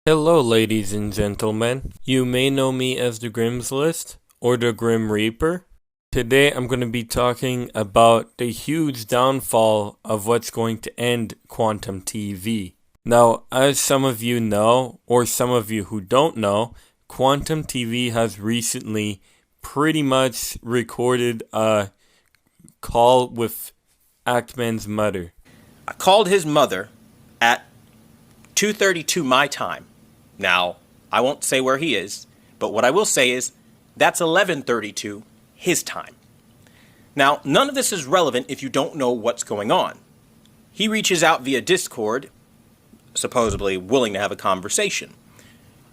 Hello, ladies and gentlemen. You may know me as the Grimm's List or the Grim Reaper. Today I'm going to be talking about the huge downfall of what's going to end Quantum TV. Now, as some of you know, or some of you who don't know, Quantum TV has recently pretty much recorded a call with Ackman's mother. I called his mother at 2:32 my time. Now, I won't say where he is, but what I will say is that's 11:32 his time. Now, none of this is relevant if you don't know what's going on. He reaches out via Discord, supposedly willing to have a conversation.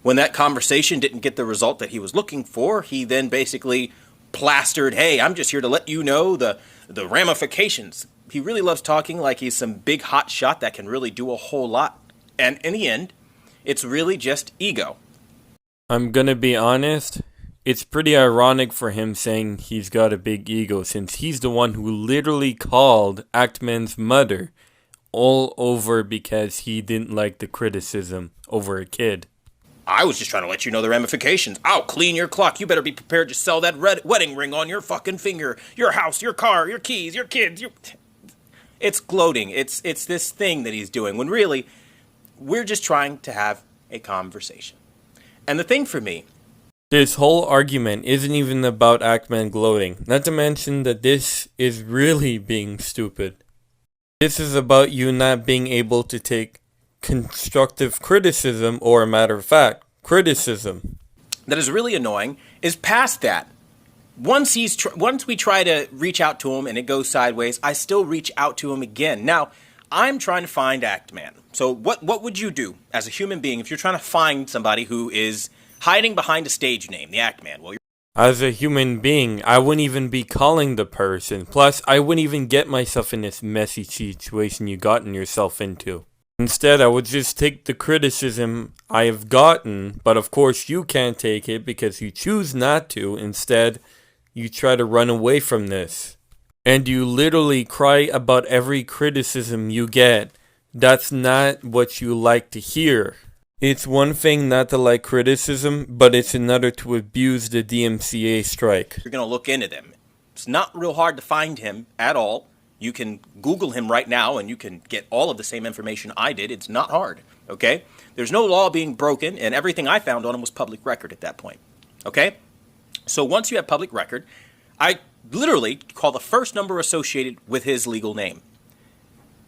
When that conversation didn't get the result that he was looking for, he then basically plastered, "Hey, I'm just here to let you know the ramifications." He really loves talking like he's some big hot shot that can really do a whole lot. And in the end, it's really just ego. I'm gonna be honest, it's pretty ironic for him saying he's got a big ego since he's the one who literally called Ackman's mother all over because he didn't like the criticism over a kid. I was just trying to let you know the ramifications. I'll clean your clock. You better be prepared to sell that wedding ring on your fucking finger. Your house, your car, your keys, your kids. It's gloating. It's this thing that he's doing when really we're just trying to have a conversation. And the thing for me, this whole argument isn't even about Ackman gloating, not to mention that this is really being stupid. This is about you not being able to take constructive criticism, or a matter of fact, criticism. that is really annoying is past that. Once we try to reach out to him and it goes sideways, I still reach out to him again. Now, I'm trying to find Ackman. So what would you do as a human being if you're trying to find somebody who is hiding behind a stage name, the Ackman? Well, as a human being, I wouldn't even be calling the person. Plus, I wouldn't even get myself in this messy situation you gotten yourself into. Instead, I would just take the criticism I have gotten, but of course you can't take it because you choose not to. Instead, you try to run away from this. And you literally cry about every criticism you get. That's not what you like to hear. It's one thing not to like criticism, but it's another to abuse the DMCA strike. you're going to look into them. It's not real hard to find him at all. You can Google him right now and you can get all of the same information I did. It's not hard, okay? There's no law being broken, and everything I found on him was public record at that point, okay? So once you have public record, I literally call the first number associated with his legal name.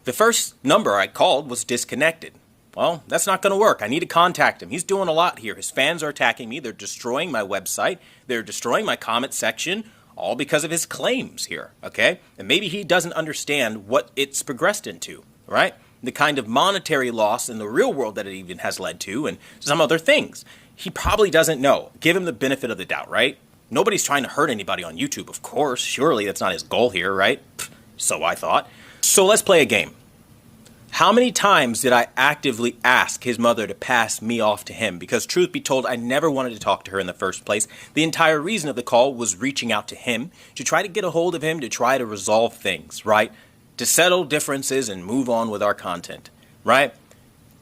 The first number I called was disconnected. Well, that's not going to work. I need to contact him. He's doing a lot here. His fans are attacking me. They're destroying my website. They're destroying my comment section, all because of his claims here, okay? And maybe he doesn't understand what it's progressed into, right? The kind of monetary loss in the real world that it even has led to, and some other things. He probably doesn't know. Give him the benefit of the doubt, right? Nobody's trying to hurt anybody on YouTube, of course. Surely that's not his goal here, right? So I thought. So let's play a game. How many times did I actively ask his mother to pass me off to him? Because truth be told, I never wanted to talk to her in the first place. The entire reason of the call was reaching out to him, to try to get a hold of him, to try to resolve things, right? To settle differences and move on with our content, right?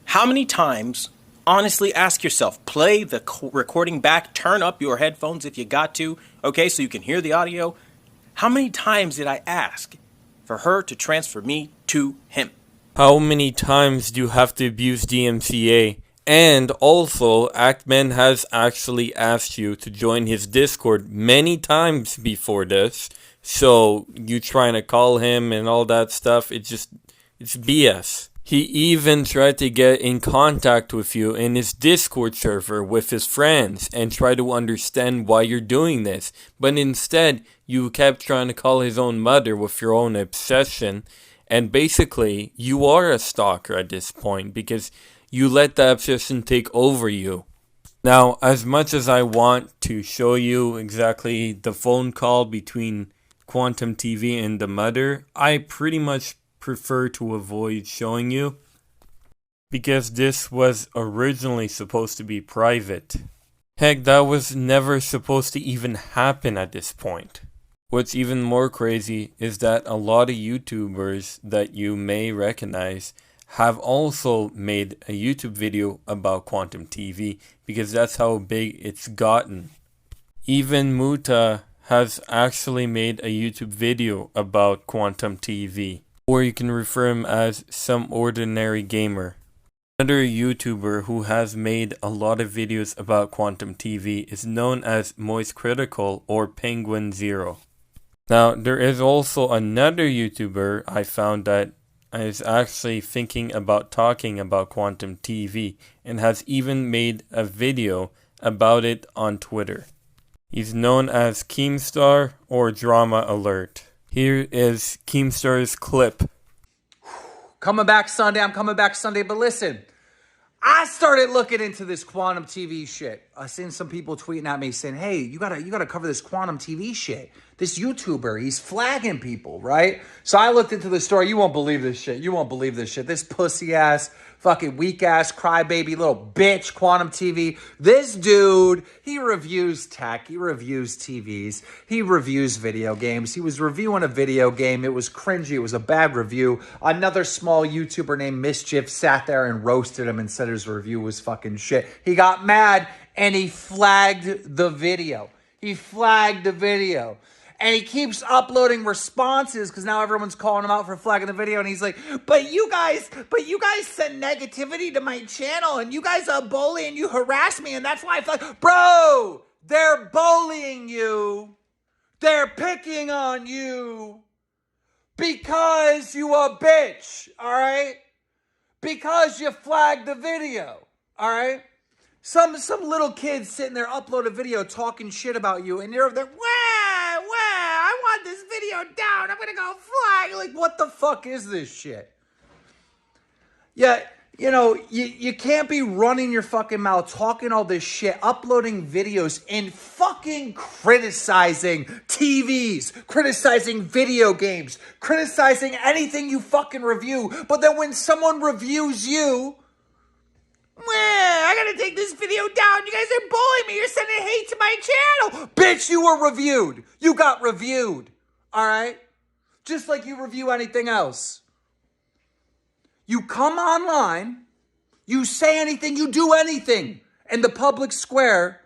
How many times, honestly, ask yourself, play the recording back, turn up your headphones if you got to, okay, so you can hear the audio. How many times did I ask for her to transfer me to him? How many times do you have to abuse DMCA? And also, Ackman has actually asked you to join his Discord many times before this. So, you trying to call him and all that stuff, it's BS. He even tried to get in contact with you in his Discord server with his friends and try to understand why you're doing this. But instead, you kept trying to call his own mother with your own obsession. And basically, you are a stalker at this point because you let the obsession take over you. Now, as much as I want to show you exactly the phone call between Quantum TV and the mother, I pretty much prefer to avoid showing you because this was originally supposed to be private. Heck, that was never supposed to even happen at this point. What's even more crazy is that a lot of YouTubers that you may recognize have also made a YouTube video about Quantum TV because that's how big it's gotten. Even Muta has actually made a YouTube video about Quantum TV, or you can refer him as Some Ordinary Gamer. Another YouTuber who has made a lot of videos about Quantum TV is known as Moist Critical or Penguin Zero. Now, there is also another YouTuber I found that is actually thinking about talking about Quantum TV and has even made a video about it on Twitter. He's known as Keemstar or Drama Alert. Here is Keemstar's clip. Coming back Sunday, I'm coming back Sunday, but listen, I started looking into this Quantum TV shit. I seen some people tweeting at me saying, hey, you gotta cover this Quantum TV shit. This YouTuber, he's flagging people, right? So I looked into the story. You won't believe this shit. You won't believe this shit. This pussy ass, fucking weak ass, crybaby little bitch, Quantum TV. This dude, he reviews tech. He reviews TVs. He reviews video games. He was reviewing a video game. It was cringy. It was a bad review. Another small YouTuber named Mischief sat there and roasted him and said his review was fucking shit. He got mad and he flagged the video. He flagged the video. And he keeps uploading responses because now everyone's calling him out for flagging the video. And he's like, but you guys send negativity to my channel and you guys are bullying, you harass me. And that's why I flag. Bro, they're bullying you. They're picking on you because you a bitch. All right. Because you flagged the video. All right. Some little kid sitting there upload a video talking shit about you and you're there, I want this video down. I'm going to go flag. Like, what the fuck is this shit? Yeah, you know, you can't be running your fucking mouth, talking all this shit, uploading videos and fucking criticizing TVs, criticizing video games, criticizing anything you fucking review. But then when someone reviews you, I gotta take this video down. You guys are bullying me. You're sending hate to my channel. Bitch, you were reviewed. You got reviewed. All right? Just like you review anything else. You come online, you say anything, you do anything in the public square,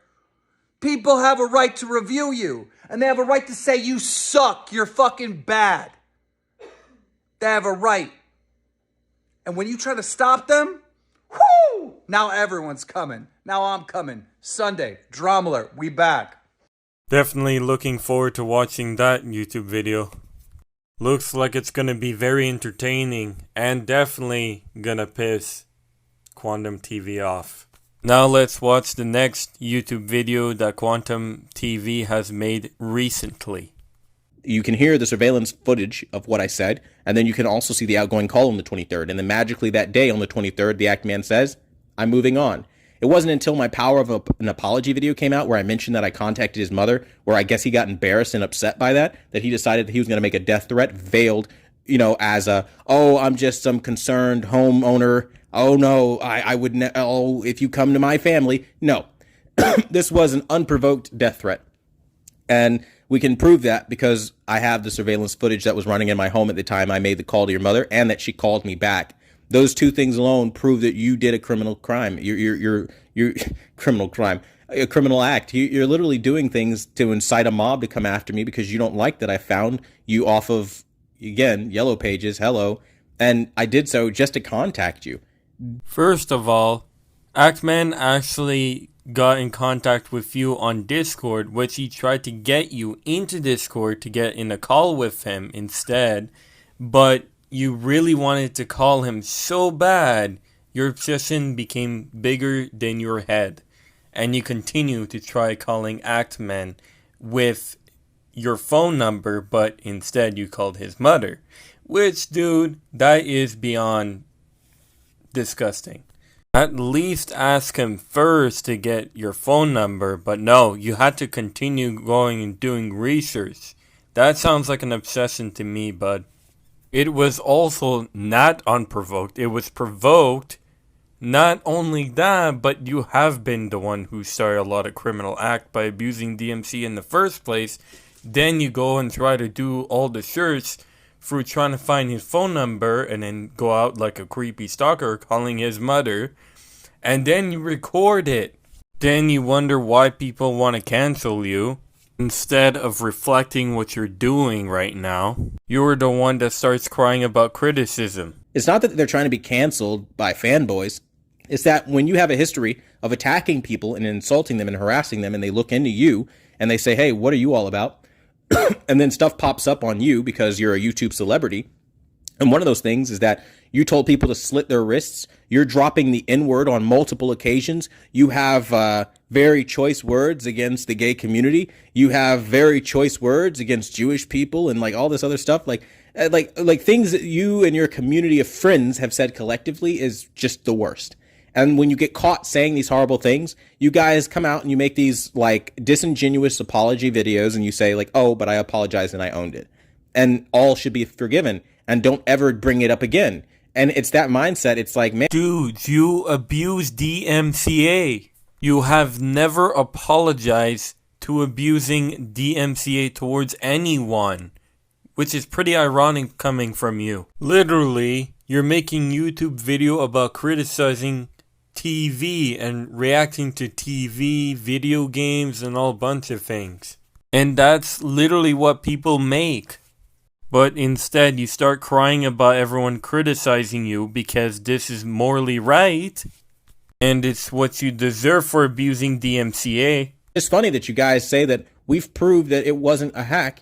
people have a right to review you. And they have a right to say you suck. You're fucking bad. They have a right. And when you try to stop them, whoo! Now everyone's coming. Now I'm coming. Sunday, Drama Alert, we back. Definitely looking forward to watching that YouTube video. Looks like it's gonna be very entertaining and definitely gonna piss Quantum TV off. Now let's watch the next YouTube video that Quantum TV has made recently. You can hear the surveillance footage of what I said, and then you can also see the outgoing call on the 23rd. And then magically that day on the 23rd, the act man says, I'm moving on. It wasn't until my Power of an Apology video came out where I mentioned that I contacted his mother, where I guess he got embarrassed and upset by that he decided that he was going to make a death threat veiled, as I'm just some concerned homeowner. Oh, no, I would if you come to my family. No, this was an unprovoked death threat. And we can prove that because I have the surveillance footage that was running in my home at the time I made the call to your mother and that she called me back. Those two things alone prove that you did a criminal crime. You're criminal crime, a criminal act. You're literally doing things to incite a mob to come after me because you don't like that I found you off of, again, Yellow Pages, hello, and I did so just to contact you. First of all, Actman actually got in contact with you on Discord, which he tried to get you into Discord to get in a call with him instead, but you really wanted to call him so bad, your obsession became bigger than your head, and you continue to try calling Actman with your phone number, but instead you called his mother, which, dude, that is beyond disgusting. At least ask him first to get your phone number, but no, you had to continue going and doing research. That sounds like an obsession to me, bud. It was also not unprovoked. It was provoked. Not only that, but you have been the one who started a lot of criminal act by abusing DMC in the first place. Then you go and try to do all the search through trying to find his phone number and then go out like a creepy stalker calling his mother, and then you record it. Then you wonder why people want to cancel you. Instead of reflecting what you're doing right now, you're the one that starts crying about criticism. It's not that they're trying to be canceled by fanboys. It's that when you have a history of attacking people and insulting them and harassing them, and they look into you and they say, hey, what are you all about? And then stuff pops up on you because you're a YouTube celebrity. And one of those things is that you told people to slit their wrists. You're dropping the N-word on multiple occasions. You have very choice words against the gay community. You have very choice words against Jewish people and like all this other stuff. Like things that you and your community of friends have said collectively is just the worst. And when you get caught saying these horrible things, you guys come out and you make these like disingenuous apology videos and you say like, oh, but I apologize and I owned it. And all should be forgiven and don't ever bring it up again. And it's that mindset. It's like, man. Dude, you abuse DMCA. You have never apologized to abusing DMCA towards anyone, which is pretty ironic coming from you. Literally, you're making YouTube video about criticizing TV and reacting to TV, video games, and all bunch of things. And that's literally what people make. But instead, you start crying about everyone criticizing you because this is morally right, and it's what you deserve for abusing DMCA. It's funny that you guys say that we've proved that it wasn't a hack,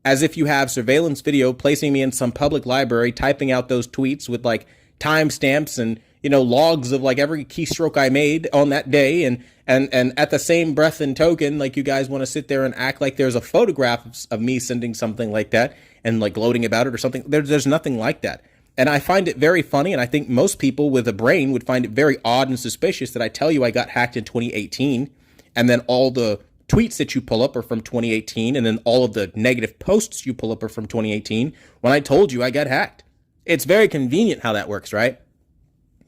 as if you have surveillance video placing me in some public library, typing out those tweets with like timestamps and, you know, logs of like every keystroke I made on that day. And at the same breath and token, like you guys want to sit there and act like there's a photograph of me sending something like that and like gloating about it or something. There's nothing like that. And I find it very funny. And I think most people with a brain would find it very odd and suspicious that I tell you I got hacked in 2018. And then all the tweets that you pull up are from 2018. And then all of the negative posts you pull up are from 2018 when I told you I got hacked. It's very convenient how that works, right?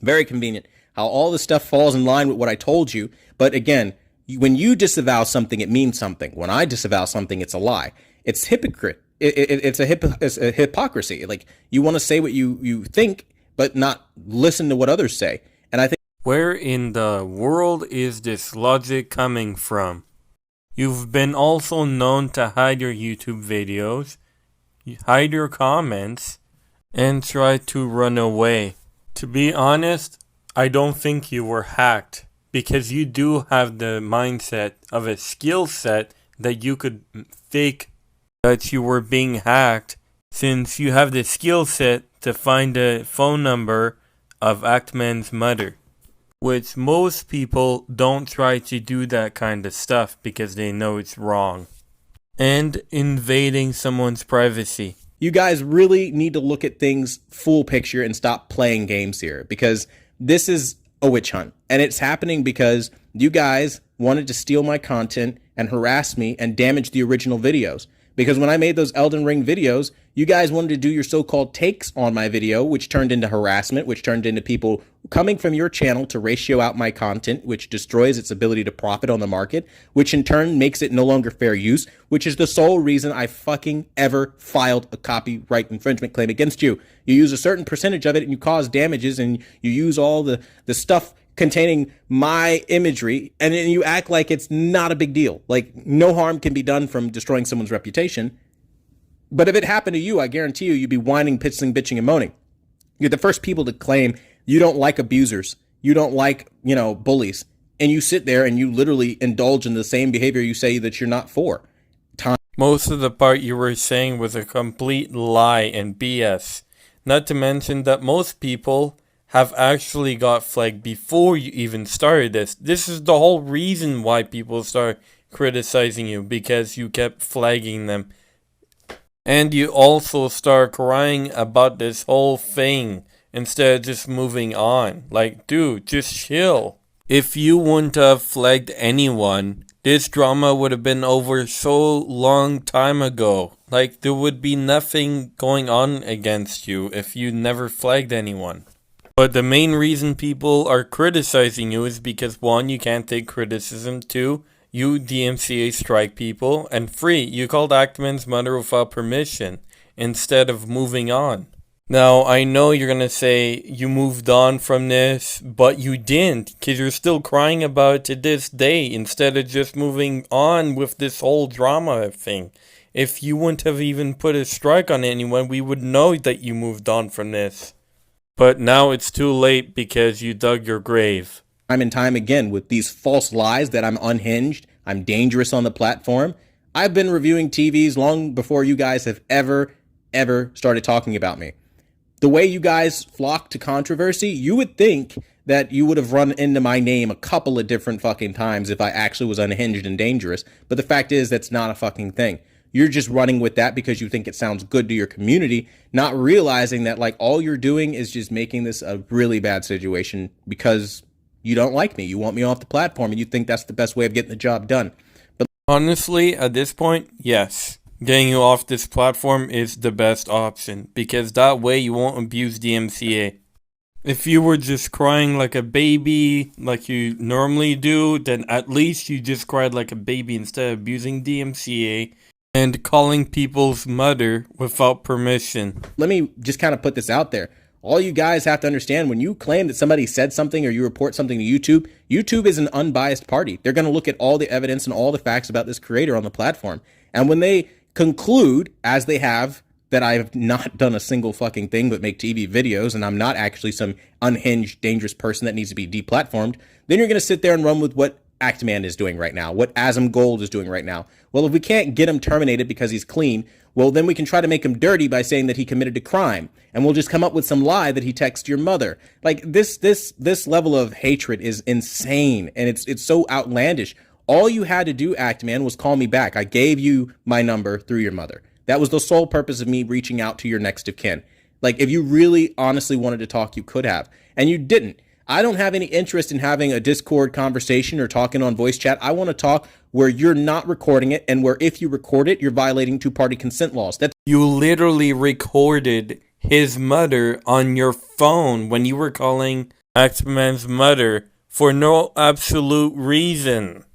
Very convenient how all this stuff falls in line with what I told you. But again, when you disavow something, it means something. When I disavow something, it's a lie. It's hypocrite. It's a hypocrisy. Like you want to say what you think, but not listen to what others say. And I think, where in the world is this logic coming from? You've been also known to hide your YouTube videos, hide your comments, and try to run away. To be honest, I don't think you were hacked, because you do have the mindset of a skill set that you could fake that you were being hacked, since you have the skill set to find the phone number of Ackman's mother. Which most people don't try to do that kind of stuff because they know it's wrong. And invading someone's privacy. you guys really need to look at things full picture and stop playing games here, because this is a witch hunt. And it's happening because you guys wanted to steal my content and harass me and damage the original videos. Because when I made those Elden Ring videos, you guys wanted to do your so-called takes on my video, which turned into harassment, which turned into people coming from your channel to ratio out my content, which destroys its ability to profit on the market, which in turn makes it no longer fair use, which is the sole reason I fucking ever filed a copyright infringement claim against you. You use a certain percentage of it and you cause damages, and you use all the stuff containing my imagery, and then you act like it's not a big deal. Like, no harm can be done from destroying someone's reputation. But if it happened to you, I guarantee you, you'd be whining, pissing, bitching, and moaning. You're the first people to claim you don't like abusers. You don't like, bullies. And you sit there and you literally indulge in the same behavior you say that you're not for. Most of the part you were saying was a complete lie and BS. Not to mention that most people have actually got flagged before you even started this. This is the whole reason why people start criticizing you, because you kept flagging them. And you also start crying about this whole thing instead of just moving on. Like, dude, just chill. If you wouldn't have flagged anyone, this drama would have been over so long time ago. Like, there would be nothing going on against you if you never flagged anyone. But the main reason people are criticizing you is because, 1, you can't take criticism, 2, you DMCA strike people, and 3, you called Ackman's mother without permission. instead of moving on. Now, I know you're going to say you moved on from this, but you didn't, because you're still crying about it to this day instead of just moving on with this whole drama thing. If you wouldn't have even put a strike on anyone, we would know that you moved on from this. But now it's too late because you dug your grave. Time and time again with these false lies that I'm unhinged, I'm dangerous on the platform. I've been reviewing TVs long before you guys have ever started talking about me. The way you guys flock to controversy, you would think that you would have run into my name a couple of different fucking times if I actually was unhinged and dangerous. But the fact is, that's not a fucking thing. You're just running with that because you think it sounds good to your community, not realizing that like all you're doing is just making this a really bad situation because you don't like me. You want me off the platform and you think that's the best way of getting the job done. But honestly, at this point, yes. Getting you off this platform is the best option, because that way you won't abuse DMCA. If you were just crying like a baby, like you normally do, then at least you just cried like a baby instead of abusing DMCA and calling people's mother without permission. Let me just kind of put this out there. All you guys have to understand, when you claim that somebody said something or you report something to YouTube, YouTube is an unbiased party. They're going to look at all the evidence and all the facts about this creator on the platform. And when they conclude, as they have, that I have not done a single fucking thing but make TV videos and I'm not actually some unhinged, dangerous person that needs to be deplatformed, then you're going to sit there and run with what Actman is doing right now, what Asm Gold is doing right now. Well, if we can't get him terminated because he's clean, well, then we can try to make him dirty by saying that he committed a crime, and we'll just come up with some lie that he texted your mother. Like this level of hatred is insane, and it's so outlandish. All you had to do, Actman, was call me back. I gave you my number through your mother. That was the sole purpose of me reaching out to your next of kin. Like, if you really honestly wanted to talk, you could have. And you didn't. I don't have any interest in having a Discord conversation or talking on voice chat. I want to talk where you're not recording it, and where if you record it, you're violating two-party consent laws. You literally recorded his mother on your phone when you were calling Actman's mother for no absolute reason.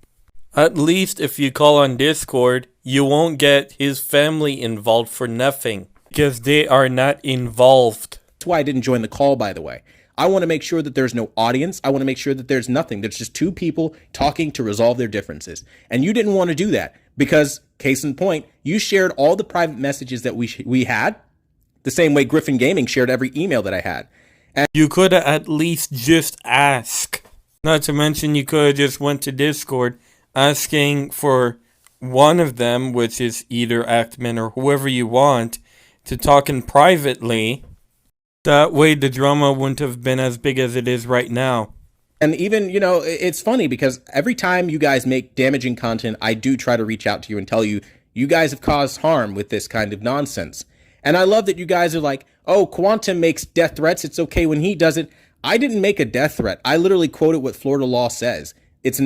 At least if you call on Discord, you won't get his family involved for nothing, because they are not involved. That's why I didn't join the call, by the way. I want to make sure that there's no audience. I want to make sure that there's nothing. There's just two people talking to resolve their differences. And you didn't want to do that because, case in point, you shared all the private messages that we had, the same way Griffin Gaming shared every email that I had. And you could have at least just asked. Not to mention you could have just went to Discord asking for one of them, which is either Actman or whoever you want, to talk in privately. That way the drama wouldn't have been as big as it is right now. And even, it's funny because every time you guys make damaging content, I do try to reach out to you and tell you, you guys have caused harm with this kind of nonsense. And I love that you guys are like, oh, Quantum makes death threats. It's okay when he does it. I didn't make a death threat. I literally quoted what Florida law says. It's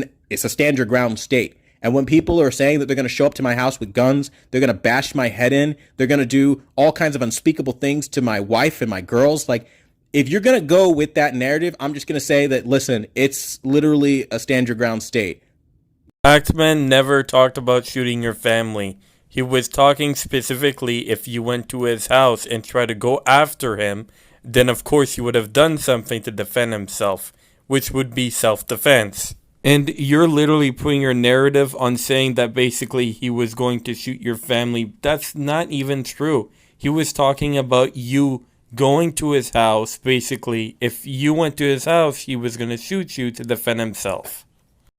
a stand your ground state. And when people are saying that they're going to show up to my house with guns, they're going to bash my head in, they're going to do all kinds of unspeakable things to my wife and my girls. Like, if you're going to go with that narrative, I'm just going to say that, listen, it's literally a stand your ground state. Actman never talked about shooting your family. He was talking specifically if you went to his house and tried to go after him, then of course he would have done something to defend himself, which would be self-defense. And you're literally putting your narrative on saying that basically he was going to shoot your family. That's not even true. He was talking about you going to his house. Basically, if you went to his house, he was going to shoot you to defend himself.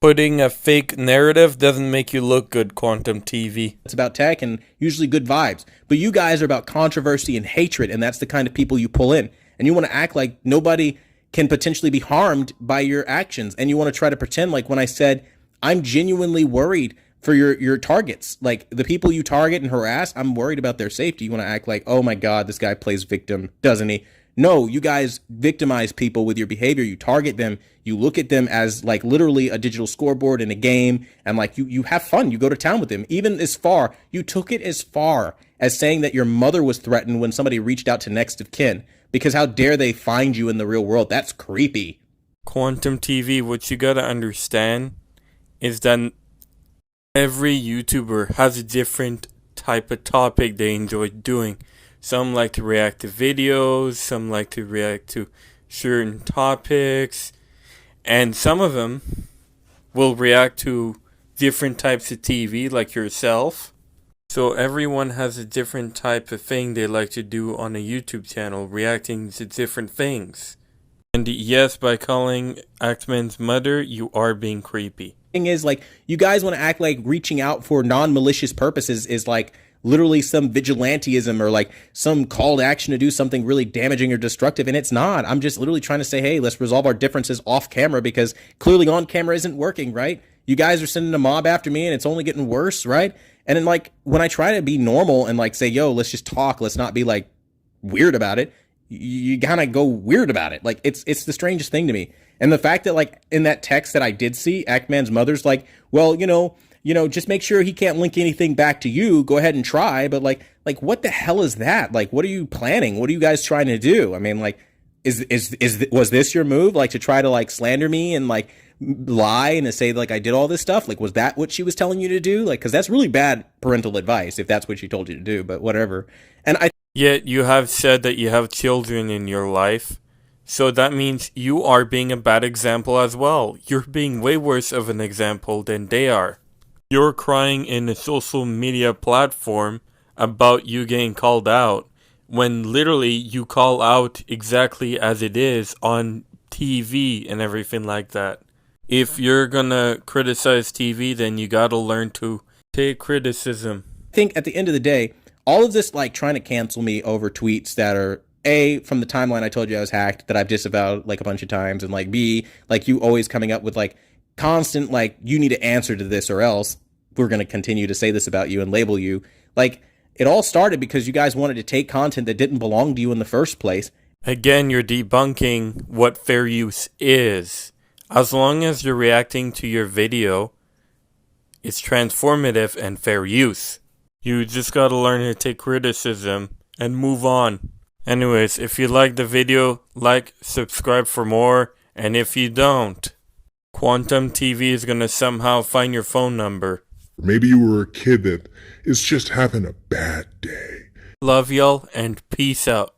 Putting a fake narrative doesn't make you look good, Quantum TV. It's about tech and usually good vibes. But you guys are about controversy and hatred, and that's the kind of people you pull in. And you want to act like nobody can potentially be harmed by your actions. And you want to try to pretend like when I said, I'm genuinely worried for your targets. Like, the people you target and harass, I'm worried about their safety. You want to act like, oh my God, this guy plays victim, doesn't he? No, you guys victimize people with your behavior. You target them. You look at them as like literally a digital scoreboard in a game. And like you have fun. You go to town with them. Even as far, you took it as far as saying that your mother was threatened when somebody reached out to next of kin. Because how dare they find you in the real world? That's creepy. Quantum TV, what you gotta understand is that every YouTuber has a different type of topic they enjoy doing. Some like to react to videos, some like to react to certain topics, and some of them will react to different types of TV like yourself. So everyone has a different type of thing they like to do on a YouTube channel, reacting to different things. And yes, by calling Actman's mother, you are being creepy. Thing is, like, you guys want to act like reaching out for non-malicious purposes is like literally some vigilanteism or like some call to action to do something really damaging or destructive, and it's not. I'm just literally trying to say, hey, let's resolve our differences off camera, because clearly on camera isn't working, right? You guys are sending a mob after me and it's only getting worse, right? And then, like, when I try to be normal and like say, yo, let's just talk, let's not be like weird about it, you kind of go weird about it. Like, it's the strangest thing to me. And the fact that, like, in that text that I did see, Ackman's mother's like, well, you know, just make sure he can't link anything back to you. Go ahead and try. But like, what the hell is that? Like, what are you planning? What are you guys trying to do? I mean, like, was this your move? Like, to try to like slander me and like lie and to say like I did all this stuff? Like, was that what she was telling you to do? Like, because that's really bad parental advice if that's what she told you to do. But whatever. And Yet you have said that you have children in your life. So that means you are being a bad example as well. You're being way worse of an example than they are. You're crying in a social media platform about you getting called out, when literally you call out exactly as it is on TV and everything like that. If you're gonna criticize TV, then you gotta learn to take criticism. I think at the end of the day, all of this, like, trying to cancel me over tweets that are A, from the timeline I told you I was hacked, that I've disavowed like a bunch of times, and like B, like you always coming up with like constant, like, you need to answer to this or else we're going to continue to say this about you and label you. Like, it all started because you guys wanted to take content that didn't belong to you in the first place. Again, you're debunking what fair use is. As long as you're reacting to your video, it's transformative and fair use. You just gotta learn to take criticism and move on. Anyways, if you like the video, like, subscribe for more, and if you don't, Quantum TV is gonna somehow find your phone number. Maybe you were a kid that is just having a bad day. Love y'all and peace out.